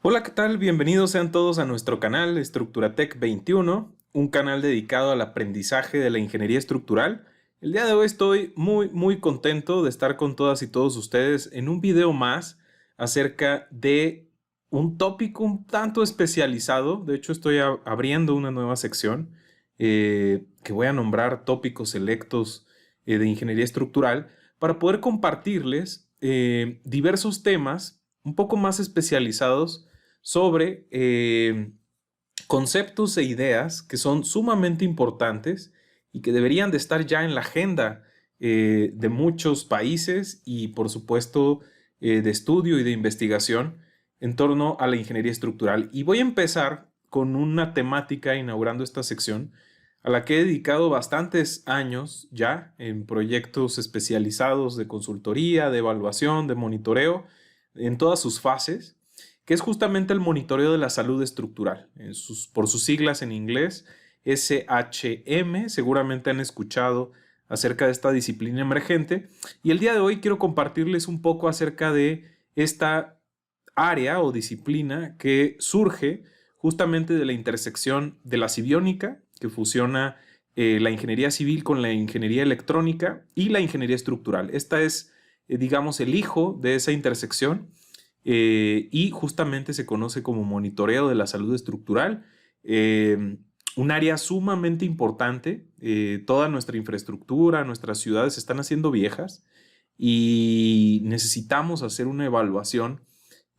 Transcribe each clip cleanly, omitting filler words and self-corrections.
Hola, ¿qué tal? Bienvenidos sean todos a nuestro canal Estructuratec 21, un canal dedicado al aprendizaje de la ingeniería estructural. El día de hoy estoy muy contento de estar con todas y todos ustedes en un video más acerca de un tópico un tanto especializado. De hecho, estoy abriendo una nueva sección que voy a nombrar tópicos selectos de ingeniería estructural para poder compartirles diversos temas un poco más especializados sobre conceptos e ideas que son sumamente importantes y que deberían de estar ya en la agenda de muchos países y por supuesto de estudio y de investigación en torno a la ingeniería estructural. Y voy a empezar con una temática inaugurando esta sección a la que he dedicado bastantes años ya en proyectos especializados de consultoría, de evaluación, de monitoreo en todas sus fases, que es justamente el monitoreo de la salud estructural, por sus siglas en inglés, SHM. Seguramente han escuchado acerca de esta disciplina emergente, y el día de hoy quiero compartirles un poco acerca de esta área o disciplina que surge justamente de la intersección de la cibiónica, que fusiona la ingeniería civil con la ingeniería electrónica y la ingeniería estructural. Esta es, digamos, el hijo de esa intersección y justamente se conoce como monitoreo de la salud estructural. Un área sumamente importante. Toda nuestra infraestructura, nuestras ciudades se están haciendo viejas y necesitamos hacer una evaluación,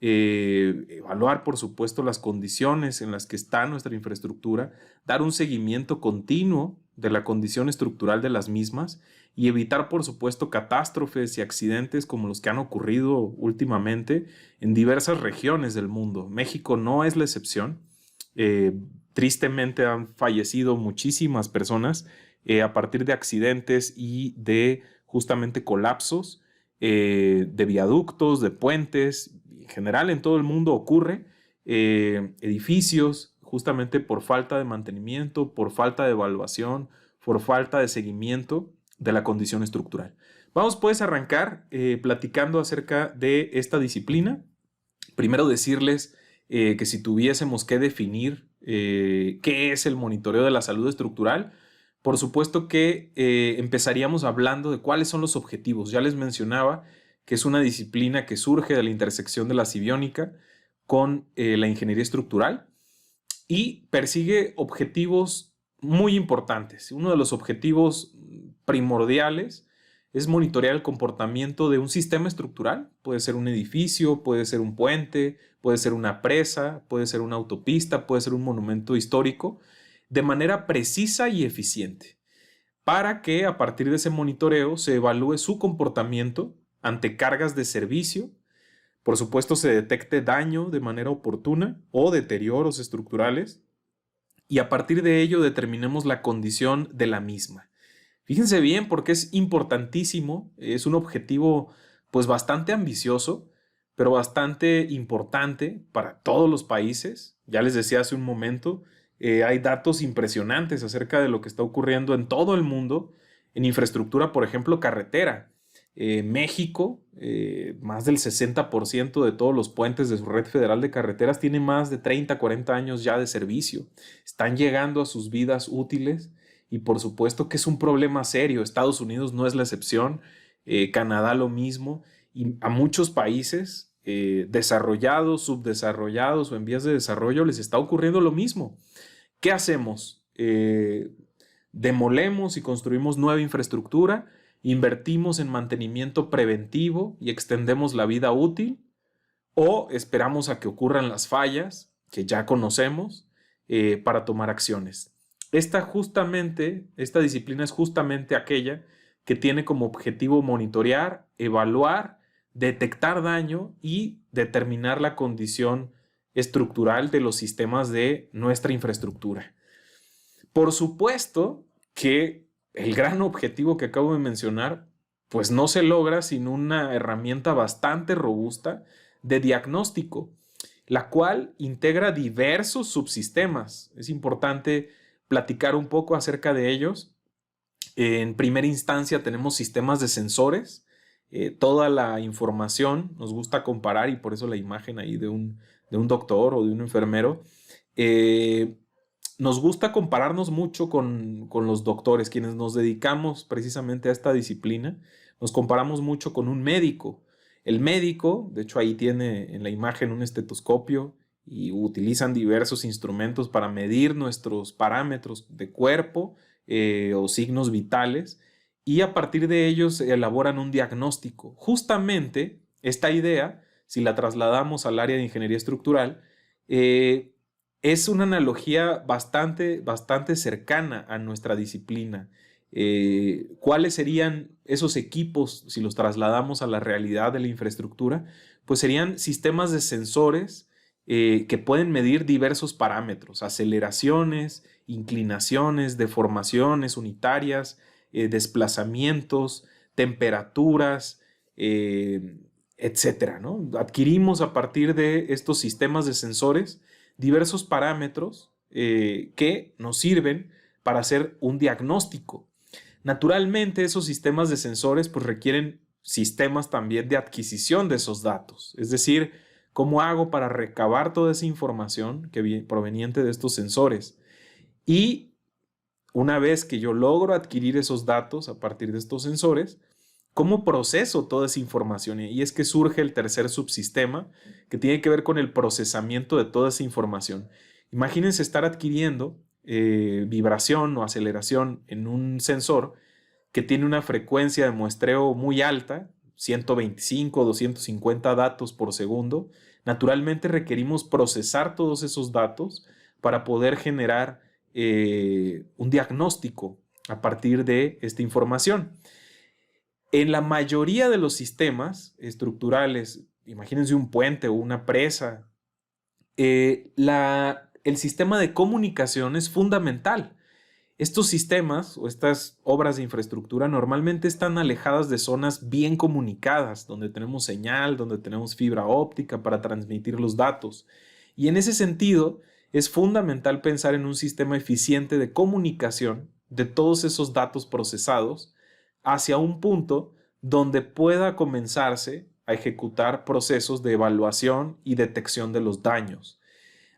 evaluar por supuesto las condiciones en las que está nuestra infraestructura, dar un seguimiento continuo de la condición estructural de las mismas y evitar por supuesto catástrofes y accidentes como los que han ocurrido últimamente en diversas regiones del mundo. México no es la excepción. Tristemente han fallecido muchísimas personas a partir de accidentes y de justamente colapsos de viaductos, de puentes. En general en todo el mundo ocurre. Edificios justamente por falta de mantenimiento, por falta de evaluación, por falta de seguimiento de la condición estructural. Vamos pues a arrancar platicando acerca de esta disciplina. Primero decirles que si tuviésemos que definir qué es el monitoreo de la salud estructural, por supuesto que empezaríamos hablando de cuáles son los objetivos. Ya les mencionaba que es una disciplina que surge de la intersección de la cibiónica con la ingeniería estructural y persigue objetivos muy importantes. Uno de los objetivos primordiales es monitorear el comportamiento de un sistema estructural. Puede ser un edificio, puede ser un puente, puede ser una presa, puede ser una autopista, puede ser un monumento histórico, de manera precisa y eficiente, para que a partir de ese monitoreo se evalúe su comportamiento ante cargas de servicio. Por supuesto, se detecte daño de manera oportuna o deterioros estructurales y a partir de ello determinemos la condición de la misma. Fíjense bien porque es importantísimo, es un objetivo pues bastante ambicioso, pero bastante importante para todos los países. Ya les decía hace un momento, hay datos impresionantes acerca de lo que está ocurriendo en todo el mundo en infraestructura, por ejemplo, carretera. México, más del 60% de todos los puentes de su red federal de carreteras tiene más de 30, 40 años ya de servicio. Están llegando a sus vidas útiles y por supuesto que es un problema serio. Estados Unidos no es la excepción, Canadá lo mismo, y a muchos países desarrollados, subdesarrollados o en vías de desarrollo les está ocurriendo lo mismo. ¿Qué hacemos? Demolemos y construimos nueva infraestructura, invertimos en mantenimiento preventivo y extendemos la vida útil, o esperamos a que ocurran las fallas que ya conocemos para tomar acciones. Esta disciplina es justamente aquella que tiene como objetivo monitorear, evaluar, detectar daño y determinar la condición estructural de los sistemas de nuestra infraestructura. Por supuesto que el gran objetivo que acabo de mencionar, pues no se logra sin una herramienta bastante robusta de diagnóstico, la cual integra diversos subsistemas. Es importante platicar un poco acerca de ellos. En primera instancia tenemos sistemas de sensores. Toda la información nos gusta comparar y por eso la imagen ahí de un doctor o de un enfermero, nos gusta compararnos mucho con los doctores, quienes nos dedicamos precisamente a esta disciplina. Nos comparamos mucho con un médico. El médico, de hecho ahí tiene en la imagen un estetoscopio y utilizan diversos instrumentos para medir nuestros parámetros de cuerpo o signos vitales, y a partir de ellos elaboran un diagnóstico. Justamente esta idea, si la trasladamos al área de ingeniería estructural, es una analogía bastante cercana a nuestra disciplina. ¿Cuáles serían esos equipos si los trasladamos a la realidad de la infraestructura? Pues serían sistemas de sensores que pueden medir diversos parámetros: aceleraciones, inclinaciones, deformaciones unitarias, desplazamientos, temperaturas, etcétera, ¿no? Adquirimos a partir de estos sistemas de sensores diversos parámetros que nos sirven para hacer un diagnóstico. Naturalmente, esos sistemas de sensores pues requieren sistemas también de adquisición de esos datos. Es decir, ¿cómo hago para recabar toda esa información proveniente de estos sensores? Y una vez que yo logro adquirir esos datos a partir de estos sensores, ¿cómo proceso toda esa información? Y es que surge el tercer subsistema, que tiene que ver con el procesamiento de toda esa información. Imagínense estar adquiriendo vibración o aceleración en un sensor que tiene una frecuencia de muestreo muy alta, 125 o 250 datos por segundo. Naturalmente requerimos procesar todos esos datos para poder generar un diagnóstico a partir de esta información. En la mayoría de los sistemas estructurales, imagínense un puente o una presa, el sistema de comunicación es fundamental. Estos sistemas o estas obras de infraestructura normalmente están alejadas de zonas bien comunicadas, donde tenemos señal, donde tenemos fibra óptica para transmitir los datos. Y en ese sentido, es fundamental pensar en un sistema eficiente de comunicación de todos esos datos procesados hacia un punto donde pueda comenzarse a ejecutar procesos de evaluación y detección de los daños.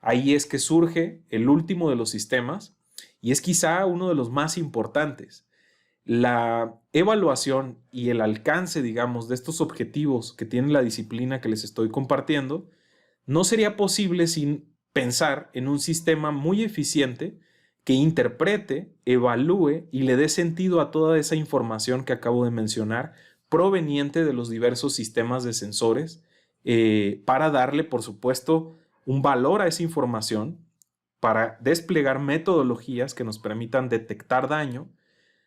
Ahí es que surge el último de los sistemas, y es quizá uno de los más importantes. La evaluación y el alcance, digamos, de estos objetivos que tiene la disciplina que les estoy compartiendo, no sería posible sin pensar en un sistema muy eficiente que interprete, evalúe y le dé sentido a toda esa información que acabo de mencionar, proveniente de los diversos sistemas de sensores, para darle, por supuesto, un valor a esa información, para desplegar metodologías que nos permitan detectar daño,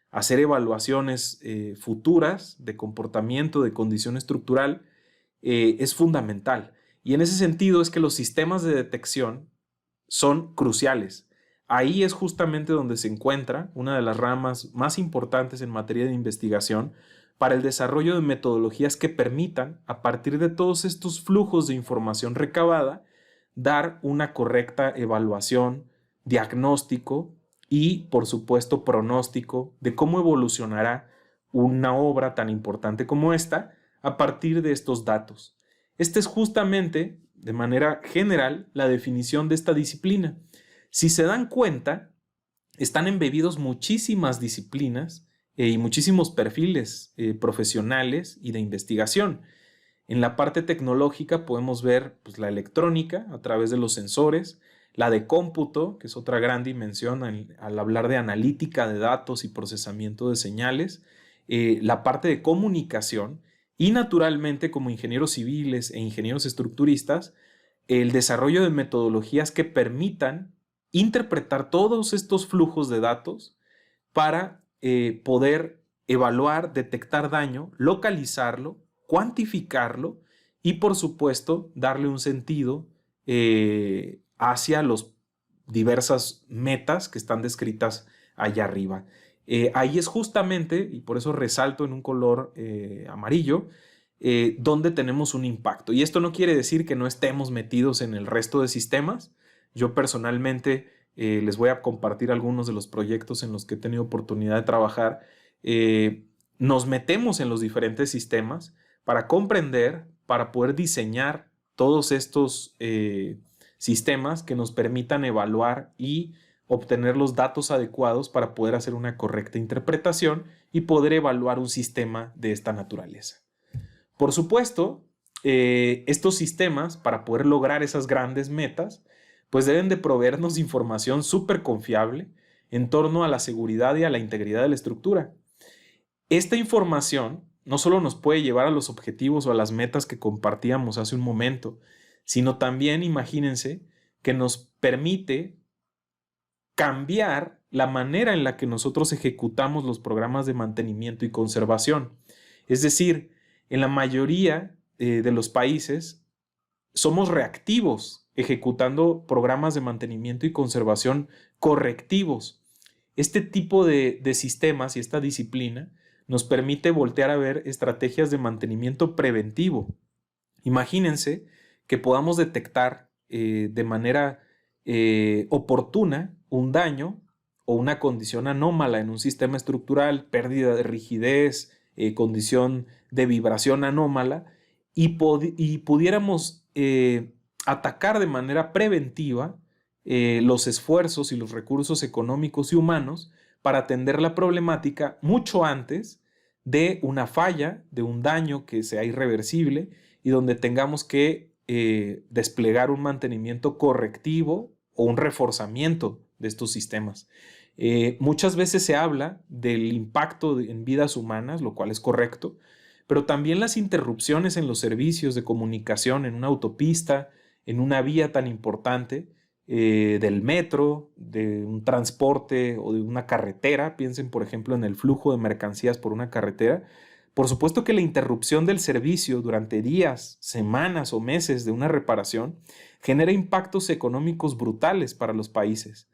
hacer evaluaciones futuras de comportamiento, de condición estructural, es fundamental. Y en ese sentido es que los sistemas de detección son cruciales. Ahí es justamente donde se encuentra una de las ramas más importantes en materia de investigación para el desarrollo de metodologías que permitan, a partir de todos estos flujos de información recabada, dar una correcta evaluación, diagnóstico y, por supuesto, pronóstico de cómo evolucionará una obra tan importante como esta a partir de estos datos. Esta es justamente, de manera general, la definición de esta disciplina. Si se dan cuenta, están embebidos muchísimas disciplinas y muchísimos perfiles profesionales y de investigación. En la parte tecnológica podemos ver pues, la electrónica a través de los sensores, la de cómputo, que es otra gran dimensión al hablar de analítica de datos y procesamiento de señales, la parte de comunicación y naturalmente como ingenieros civiles e ingenieros estructuristas, el desarrollo de metodologías que permitan interpretar todos estos flujos de datos para poder evaluar, detectar daño, localizarlo, cuantificarlo y, por supuesto, darle un sentido hacia las diversas metas que están descritas allá arriba. Ahí es justamente, y por eso resalto en un color amarillo, donde tenemos un impacto. Y esto no quiere decir que no estemos metidos en el resto de sistemas. Yo personalmente les voy a compartir algunos de los proyectos en los que he tenido oportunidad de trabajar. Nos metemos en los diferentes sistemas para comprender, para poder diseñar todos estos sistemas que nos permitan evaluar y obtener los datos adecuados para poder hacer una correcta interpretación y poder evaluar un sistema de esta naturaleza. Por supuesto, estos sistemas, para poder lograr esas grandes metas, pues deben de proveernos información súper confiable en torno a la seguridad y a la integridad de la estructura. Esta información no solo nos puede llevar a los objetivos o a las metas que compartíamos hace un momento, sino también, imagínense, que nos permite cambiar la manera en la que nosotros ejecutamos los programas de mantenimiento y conservación. Es decir, en la mayoría de los países somos reactivos ejecutando programas de mantenimiento y conservación correctivos. Este tipo de sistemas y esta disciplina nos permite voltear a ver estrategias de mantenimiento preventivo. Imagínense que podamos detectar de manera oportuna un daño o una condición anómala en un sistema estructural, pérdida de rigidez, condición de vibración anómala, y pudiéramos atacar de manera preventiva los esfuerzos y los recursos económicos y humanos para atender la problemática mucho antes de una falla, de un daño que sea irreversible y donde tengamos que desplegar un mantenimiento correctivo o un reforzamiento de estos sistemas. Muchas veces se habla del impacto en vidas humanas, lo cual es correcto, pero también las interrupciones en los servicios de comunicación en una autopista, en una vía tan importante, del metro, de un transporte o de una carretera. Piensen, por ejemplo, en el flujo de mercancías por una carretera. Por supuesto que la interrupción del servicio durante días, semanas o meses de una reparación genera impactos económicos brutales para los países.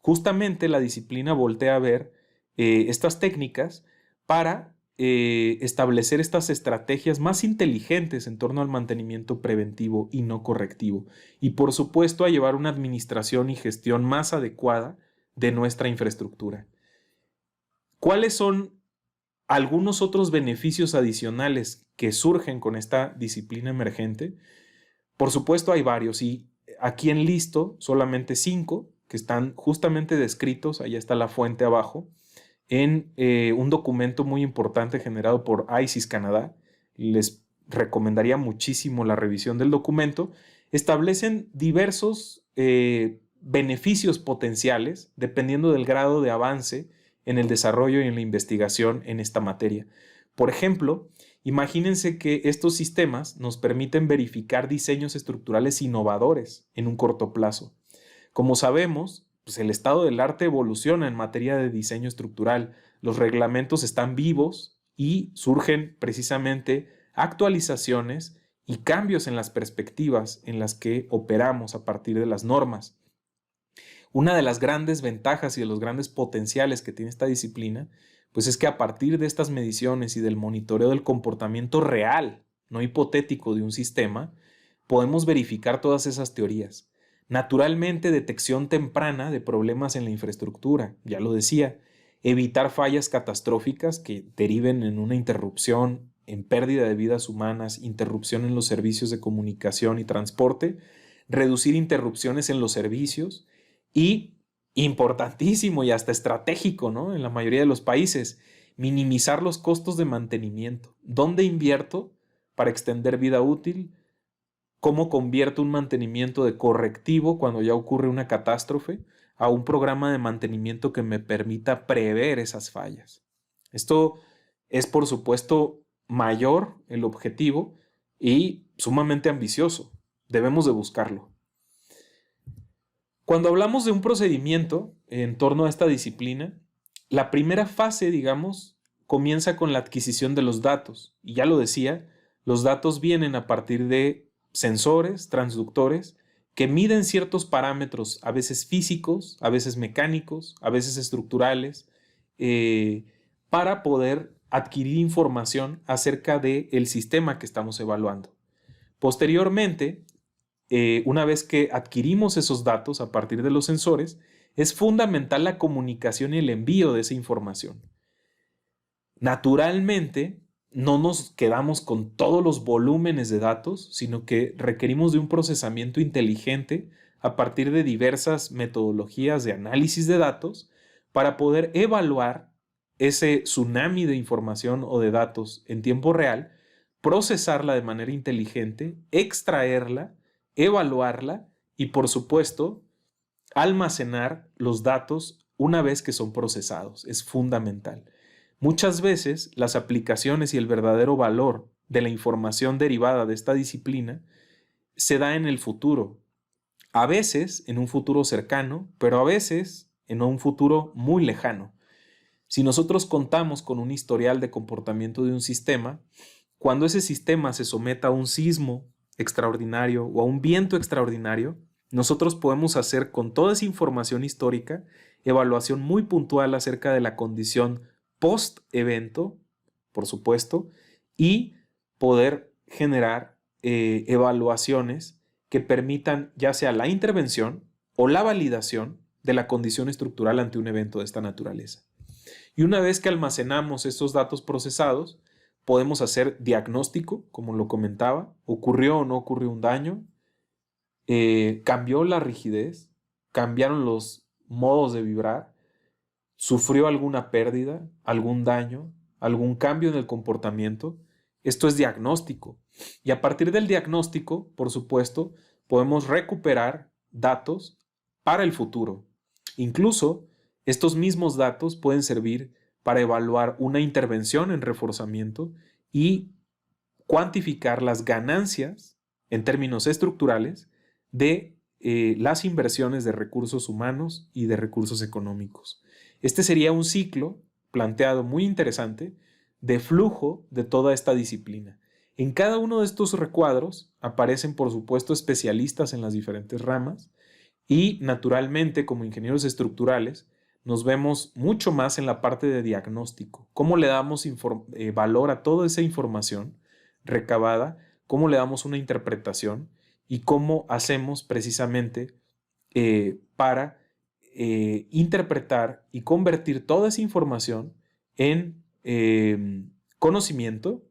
Justamente la disciplina voltea a ver estas técnicas para establecer estas estrategias más inteligentes en torno al mantenimiento preventivo y no correctivo. Y por supuesto a llevar una administración y gestión más adecuada de nuestra infraestructura. ¿Cuáles son algunos otros beneficios adicionales que surgen con esta disciplina emergente? Por supuesto hay varios y aquí enlisto solamente 5 que están justamente descritos, allá está la fuente abajo, en un documento muy importante generado por ICIS Canadá. Les recomendaría muchísimo la revisión del documento. Establecen diversos beneficios potenciales dependiendo del grado de avance en el desarrollo y en la investigación en esta materia. Por ejemplo, imagínense que estos sistemas nos permiten verificar diseños estructurales innovadores en un corto plazo. Como sabemos, pues el estado del arte evoluciona en materia de diseño estructural. Los reglamentos están vivos y surgen precisamente actualizaciones y cambios en las perspectivas en las que operamos a partir de las normas. Una de las grandes ventajas y de los grandes potenciales que tiene esta disciplina, pues es que a partir de estas mediciones y del monitoreo del comportamiento real, no hipotético de un sistema, podemos verificar todas esas teorías. Naturalmente, detección temprana de problemas en la infraestructura, ya lo decía, evitar fallas catastróficas que deriven en una interrupción, en pérdida de vidas humanas, interrupción en los servicios de comunicación y transporte, reducir interrupciones en los servicios y, importantísimo y hasta estratégico, ¿no? En la mayoría de los países, minimizar los costos de mantenimiento. ¿Dónde invierto para extender vida útil? ¿Cómo convierto un mantenimiento de correctivo cuando ya ocurre una catástrofe a un programa de mantenimiento que me permita prever esas fallas? Esto es, por supuesto, mayor el objetivo y sumamente ambicioso. Debemos de buscarlo. Cuando hablamos de un procedimiento en torno a esta disciplina, la primera fase, digamos, comienza con la adquisición de los datos. Y ya lo decía, los datos vienen a partir de sensores, transductores, que miden ciertos parámetros, a veces físicos, a veces mecánicos, a veces estructurales, para poder adquirir información acerca del sistema que estamos evaluando. Posteriormente, una vez que adquirimos esos datos a partir de los sensores, es fundamental la comunicación y el envío de esa información. Naturalmente, no nos quedamos con todos los volúmenes de datos, sino que requerimos de un procesamiento inteligente a partir de diversas metodologías de análisis de datos para poder evaluar ese tsunami de información o de datos en tiempo real, procesarla de manera inteligente, extraerla, evaluarla y, por supuesto, almacenar los datos una vez que son procesados. Es fundamental. Muchas veces las aplicaciones y el verdadero valor de la información derivada de esta disciplina se da en el futuro, a veces en un futuro cercano, pero a veces en un futuro muy lejano. Si nosotros contamos con un historial de comportamiento de un sistema, cuando ese sistema se someta a un sismo extraordinario o a un viento extraordinario, nosotros podemos hacer con toda esa información histórica evaluación muy puntual acerca de la condición post-evento, por supuesto, y poder generar evaluaciones que permitan ya sea la intervención o la validación de la condición estructural ante un evento de esta naturaleza. Y una vez que almacenamos esos datos procesados, podemos hacer diagnóstico, como lo comentaba, ocurrió o no ocurrió un daño, cambió la rigidez, cambiaron los modos de vibrar, sufrió alguna pérdida, algún daño, algún cambio en el comportamiento. Esto es diagnóstico. Y a partir del diagnóstico, por supuesto, podemos recuperar datos para el futuro. Incluso estos mismos datos pueden servir para evaluar una intervención en reforzamiento y cuantificar las ganancias en términos estructurales de las inversiones de recursos humanos y de recursos económicos. Este sería un ciclo planteado muy interesante de flujo de toda esta disciplina. En cada uno de estos recuadros aparecen, por supuesto, especialistas en las diferentes ramas y, naturalmente, como ingenieros estructurales, nos vemos mucho más en la parte de diagnóstico. ¿Cómo le damos valor a toda esa información recabada? ¿Cómo le damos una interpretación? ¿Y cómo hacemos precisamente para interpretar y convertir toda esa información en conocimiento,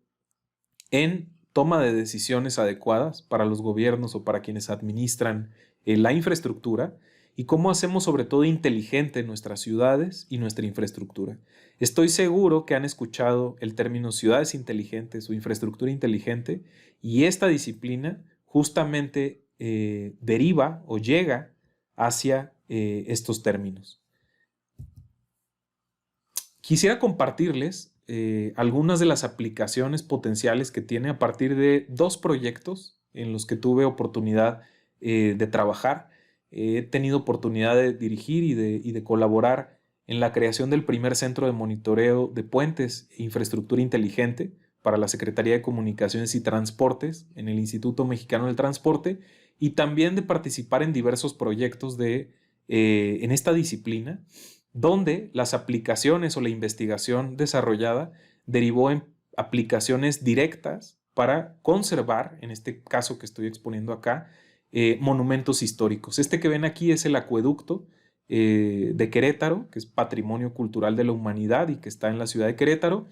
en toma de decisiones adecuadas para los gobiernos o para quienes administran la infraestructura, y cómo hacemos sobre todo inteligente nuestras ciudades y nuestra infraestructura? Estoy seguro que han escuchado el término ciudades inteligentes o infraestructura inteligente, y esta disciplina justamente deriva o llega hacia estos términos. Quisiera compartirles algunas de las aplicaciones potenciales que tiene a partir de dos proyectos en los que tuve oportunidad de trabajar. He tenido oportunidad de dirigir y de colaborar en la creación del primer centro de monitoreo de puentes e infraestructura inteligente para la Secretaría de Comunicaciones y Transportes en el Instituto Mexicano del Transporte, y también de participar en diversos proyectos en esta disciplina, donde las aplicaciones o la investigación desarrollada derivó en aplicaciones directas para conservar, en este caso que estoy exponiendo acá, monumentos históricos. Este que ven aquí es el acueducto de Querétaro, que es Patrimonio Cultural de la Humanidad y que está en la ciudad de Querétaro.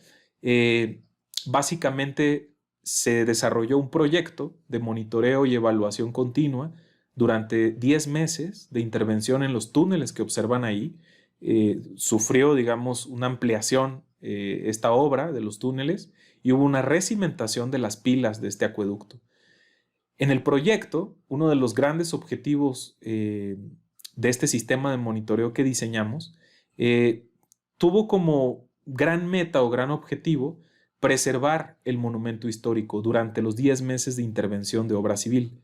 Básicamente se desarrolló un proyecto de monitoreo y evaluación continua durante 10 meses de intervención en los túneles que observan ahí. Sufrió, digamos, una ampliación esta obra de los túneles, y hubo una recimentación de las pilas de este acueducto. En el proyecto, uno de los grandes objetivos de este sistema de monitoreo que diseñamos tuvo como gran meta o gran objetivo preservar el monumento histórico durante los 10 meses de intervención de obra civil.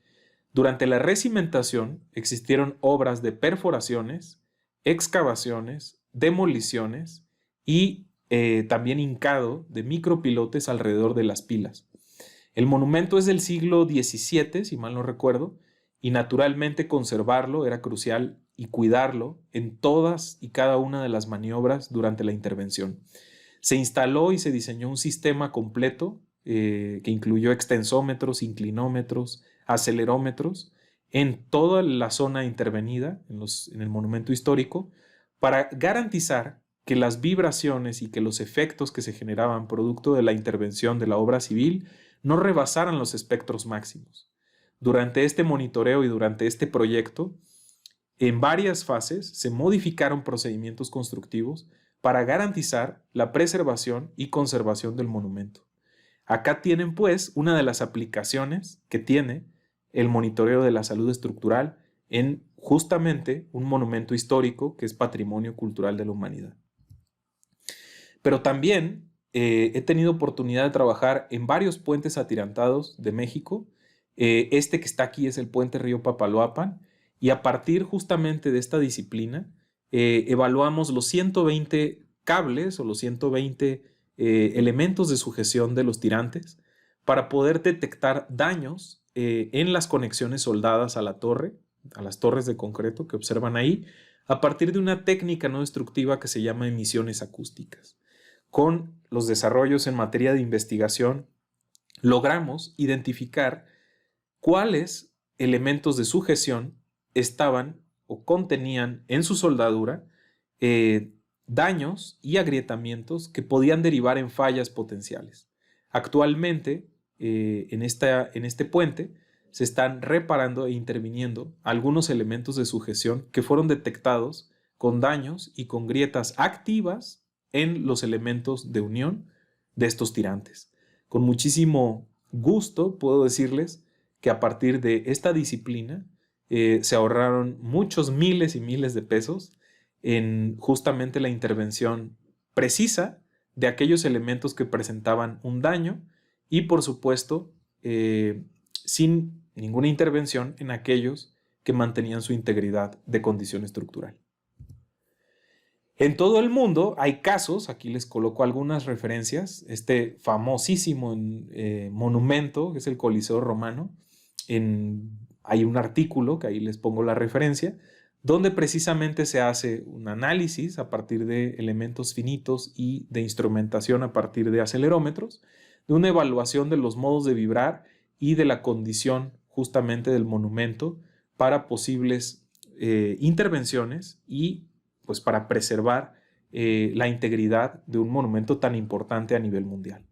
Durante la recimentación existieron obras de perforaciones, excavaciones, demoliciones y también hincado de micropilotes alrededor de las pilas. El monumento es del siglo XVII, si mal no recuerdo, y naturalmente conservarlo era crucial y cuidarlo en todas y cada una de las maniobras durante la intervención. Se instaló y se diseñó un sistema completo que incluyó extensómetros, inclinómetros, acelerómetros en toda la zona intervenida en el monumento histórico, para garantizar que las vibraciones y que los efectos que se generaban producto de la intervención de la obra civil no rebasaran los espectros máximos. Durante este monitoreo y durante este proyecto, en varias fases se modificaron procedimientos constructivos para garantizar la preservación y conservación del monumento. Acá tienen pues una de las aplicaciones que tiene el monitoreo de la salud estructural en justamente un monumento histórico que es patrimonio cultural de la humanidad. Pero también he tenido oportunidad de trabajar en varios puentes atirantados de México. Este que está aquí es el puente Río Papaloapan, y a partir justamente de esta disciplina evaluamos los 120 cables o los 120 elementos de sujeción de los tirantes para poder detectar daños en las conexiones soldadas a la torre, a las torres de concreto que observan ahí, a partir de una técnica no destructiva que se llama emisiones acústicas. Con los desarrollos en materia de investigación, logramos identificar cuáles elementos de sujeción estaban o contenían en su soldadura daños y agrietamientos que podían derivar en fallas potenciales. Actualmente, en este puente, se están reparando e interviniendo algunos elementos de sujeción que fueron detectados con daños y con grietas activas en los elementos de unión de estos tirantes. Con muchísimo gusto puedo decirles que a partir de esta disciplina se ahorraron muchos miles y miles de pesos en justamente la intervención precisa de aquellos elementos que presentaban un daño y, por supuesto, sin ninguna intervención en aquellos que mantenían su integridad de condición estructural. En todo el mundo hay casos, aquí les coloco algunas referencias, este famosísimo monumento, que es el Coliseo Romano, hay un artículo, que ahí les pongo la referencia, donde precisamente se hace un análisis a partir de elementos finitos y de instrumentación a partir de acelerómetros, de una evaluación de los modos de vibrar y de la condición justamente del monumento para posibles intervenciones y pues para preservar la integridad de un monumento tan importante a nivel mundial.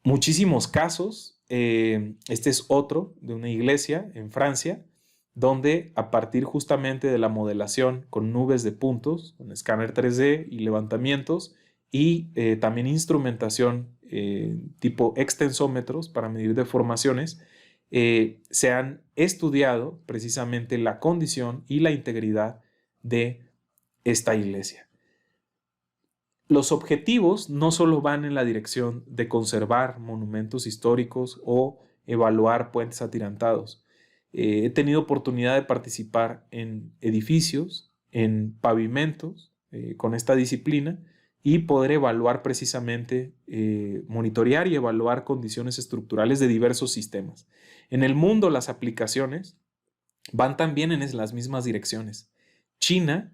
Muchísimos casos, este es otro de una iglesia en Francia, donde a partir justamente de la modelación con nubes de puntos, con escáner 3D y levantamientos y también instrumentación tipo extensómetros para medir deformaciones, se han estudiado precisamente la condición y la integridad de esta iglesia. Los objetivos no solo van en la dirección de conservar monumentos históricos o evaluar puentes atirantados. He tenido oportunidad de participar en edificios, en pavimentos con esta disciplina y poder evaluar precisamente, monitorear y evaluar condiciones estructurales de diversos sistemas. En el mundo las aplicaciones van también en las mismas direcciones. China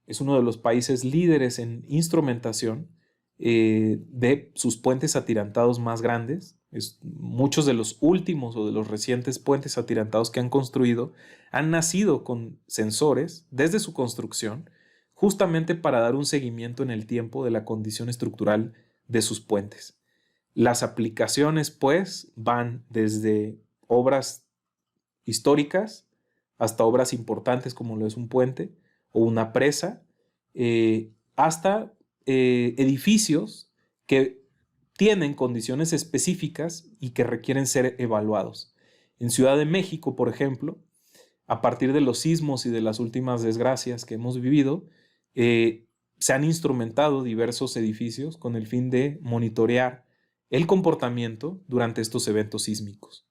es uno de los países líderes en instrumentación de sus puentes atirantados más grandes. Muchos de los últimos o de los recientes puentes atirantados que han construido han nacido con sensores desde su construcción, justamente para dar un seguimiento en el tiempo de la condición estructural de sus puentes. Las aplicaciones, pues, van desde obras históricas hasta obras importantes como lo es un puente o una presa, hasta edificios que tienen condiciones específicas y que requieren ser evaluados. En Ciudad de México, por ejemplo, a partir de los sismos y de las últimas desgracias que hemos vivido, se han instrumentado diversos edificios con el fin de monitorear el comportamiento durante estos eventos sísmicos.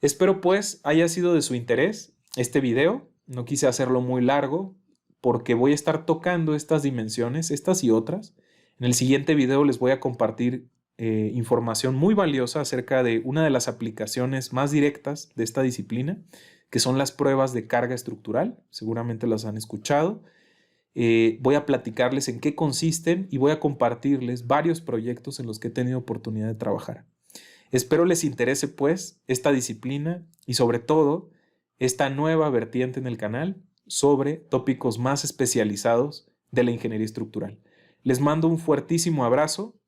Espero pues haya sido de su interés este video. No quise hacerlo muy largo porque voy a estar tocando estas dimensiones, estas y otras. En el siguiente video les voy a compartir información muy valiosa acerca de una de las aplicaciones más directas de esta disciplina, que son las pruebas de carga estructural. Seguramente las han escuchado. Voy a platicarles en qué consisten y voy a compartirles varios proyectos en los que he tenido oportunidad de trabajar. Espero les interese pues esta disciplina y sobre todo esta nueva vertiente en el canal sobre tópicos más especializados de la ingeniería estructural. Les mando un fuertísimo abrazo,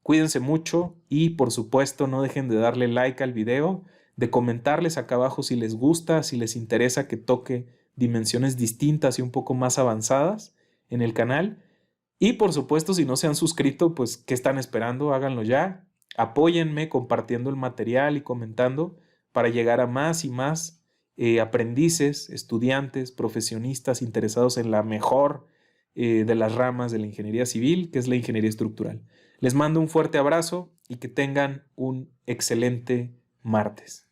cuídense mucho y por supuesto no dejen de darle like al video, de comentarles acá abajo si les gusta, si les interesa que toque dimensiones distintas y un poco más avanzadas en el canal. Y por supuesto, si no se han suscrito, pues ¿qué están esperando? Háganlo ya. Apóyenme compartiendo el material y comentando para llegar a más y más aprendices, estudiantes, profesionistas interesados en la mejor de las ramas de la ingeniería civil, que es la ingeniería estructural. Les mando un fuerte abrazo y que tengan un excelente martes.